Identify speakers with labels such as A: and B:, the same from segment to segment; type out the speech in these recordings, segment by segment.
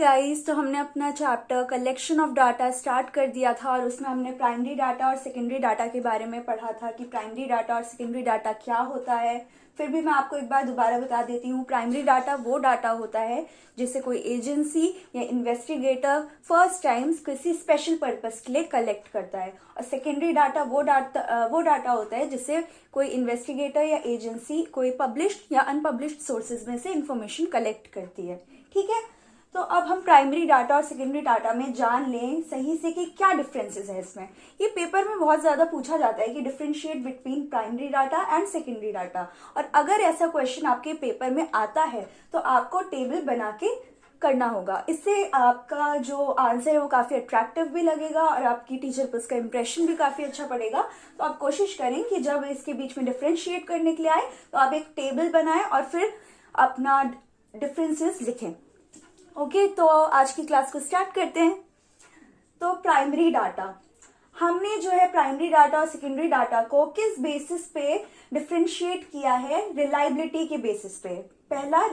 A: Guys, तो हमने अपना chapter collection of data start कर दिया था और उसमें हमने प्राइमरी डाटा और सेकेंडरी डाटा के बारे में पढ़ा था कि प्राइमरी डाटा और सेकेंडरी डाटा क्या होता है। फिर भी मैं आपको एक बार दोबारा बता देती हूँ, प्राइमरी डाटा वो डाटा होता है जिसे कोई एजेंसी या इन्वेस्टिगेटर फर्स्ट टाइम किसी स्पेशल पर्पस के लिए कलेक्ट करता है, और सेकेंडरी डाटा वो डाटा होता है जिसे कोई इन्वेस्टिगेटर या एजेंसी कोई पब्लिश्ड या अनपब्लिश्ड सोर्सेज में से इंफॉर्मेशन कलेक्ट करती है। ठीक है, तो अब हम प्राइमरी डाटा और सेकेंडरी डाटा में जान लें सही से कि क्या डिफरेंसेस है इसमें। ये पेपर में बहुत ज्यादा पूछा जाता है कि differentiate between primary data and secondary data, और अगर ऐसा क्वेश्चन आपके पेपर में आता है तो आपको टेबल बना के करना होगा। इससे आपका जो आंसर है वो काफी अट्रैक्टिव भी लगेगा और आपकी टीचर पर उसका इंप्रेशन भी काफी अच्छा पड़ेगा। तो आप कोशिश करें कि जब इसके बीच में डिफरेंशिएट करने के लिए आए तो आप एक टेबल बनाएं और फिर अपना डिफरेंसेस लिखें। ओके, तो आज की क्लास को स्टार्ट करते हैं। तो प्राइमरी डाटा, हमने जो है प्राइमरी डाटा और सेकेंडरी डाटा को किस बेसिस पे डिफरेंशिएट किया है? रिलायबिलिटी के बेसिस पे। पहला,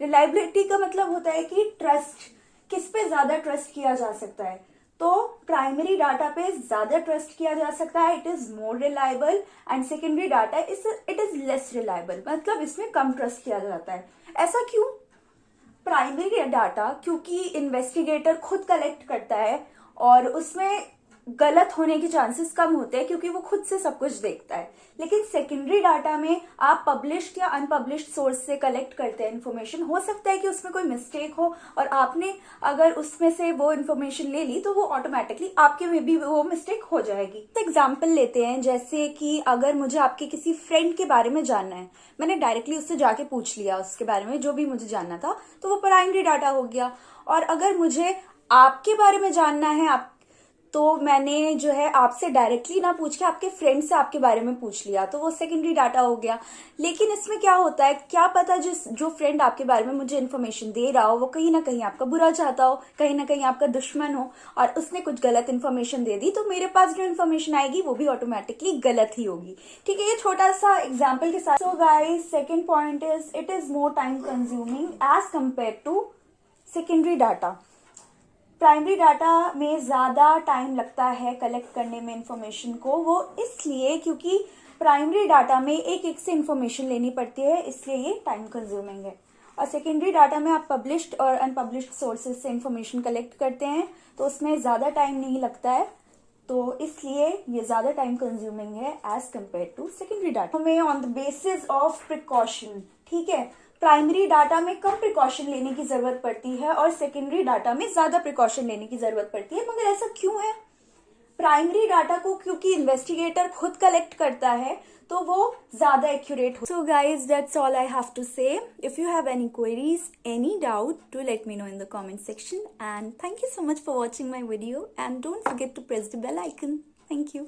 A: रिलायबिलिटी का मतलब होता है कि ट्रस्ट, किस पे ज्यादा ट्रस्ट किया जा सकता है। तो प्राइमरी डाटा पे ज्यादा ट्रस्ट किया जा सकता है, it is more reliable, and secondary data it is less reliable, मतलब इसमें कम ट्रस्ट किया जाता है। ऐसा क्यों? प्राइमरी डाटा क्योंकि इन्वेस्टिगेटर खुद कलेक्ट करता है और उसमें गलत होने के चांसेस कम होते हैं क्योंकि वो खुद से सब कुछ देखता है। लेकिन सेकेंडरी डाटा में आप पब्लिश्ड या अनपब्लिश्ड सोर्स से कलेक्ट करते हैं इन्फॉर्मेशन। हो सकता है कि उसमें कोई मिस्टेक हो और आपने अगर उसमें से वो इन्फॉर्मेशन ले ली तो वो ऑटोमेटिकली आपके में भी वो मिस्टेक हो जाएगी। तो एग्जाम्पल लेते हैं, जैसे कि अगर मुझे आपके किसी फ्रेंड के बारे में जानना है, मैंने डायरेक्टली उससे जाके पूछ लिया उसके बारे में जो भी मुझे जानना था, तो वो प्राइमरी डाटा हो गया। और अगर मुझे आपके बारे में जानना है तो मैंने जो है आपसे डायरेक्टली ना पूछ के आपके फ्रेंड से आपके बारे में पूछ लिया, तो वो सेकेंडरी डाटा हो गया। लेकिन इसमें क्या होता है, क्या पता जो फ्रेंड आपके बारे में मुझे इन्फॉर्मेशन दे रहा हो वो कहीं ना कहीं आपका बुरा चाहता हो, कहीं ना कहीं आपका दुश्मन हो, और उसने कुछ गलत इन्फॉर्मेशन दे दी, तो मेरे पास जो इन्फॉर्मेशन आएगी वो भी ऑटोमेटिकली गलत ही होगी। ठीक है, ये छोटा सा एग्जाम्पल के साथ। So guys, second point is it is more time consuming as compare to secondary data. Primary data में ज्यादा टाइम लगता है कलेक्ट करने में इंफॉर्मेशन को, वो इसलिए क्योंकि प्राइमरी डाटा में एक से इंफॉर्मेशन लेनी पड़ती है, इसलिए ये टाइम कंज्यूमिंग है। और सेकेंडरी डाटा में आप पब्लिश्ड और अनपब्लिश्ड सोर्सेज से इंफॉर्मेशन कलेक्ट करते हैं तो उसमें ज्यादा टाइम नहीं लगता है, तो इसलिए ये ज्यादा टाइम कंज्यूमिंग है as compare to secondary data. हमें on the basis of precaution, ठीक है, प्राइमरी डाटा में कम प्रिकॉशन लेने की जरूरत पड़ती है और सेकेंडरी डाटा में ज्यादा प्रिकॉशन लेने की जरूरत पड़ती है। मगर ऐसा क्यों है? प्राइमरी डाटा को क्योंकि इन्वेस्टिगेटर खुद कलेक्ट करता है तो वो ज्यादा एक्यूरेट हो। So guys, that's all I have to say. If you have any queries, any doubt, do let me know in the comment section, and thank you so much for watching my video, and don't forget to press the bell icon. Thank you.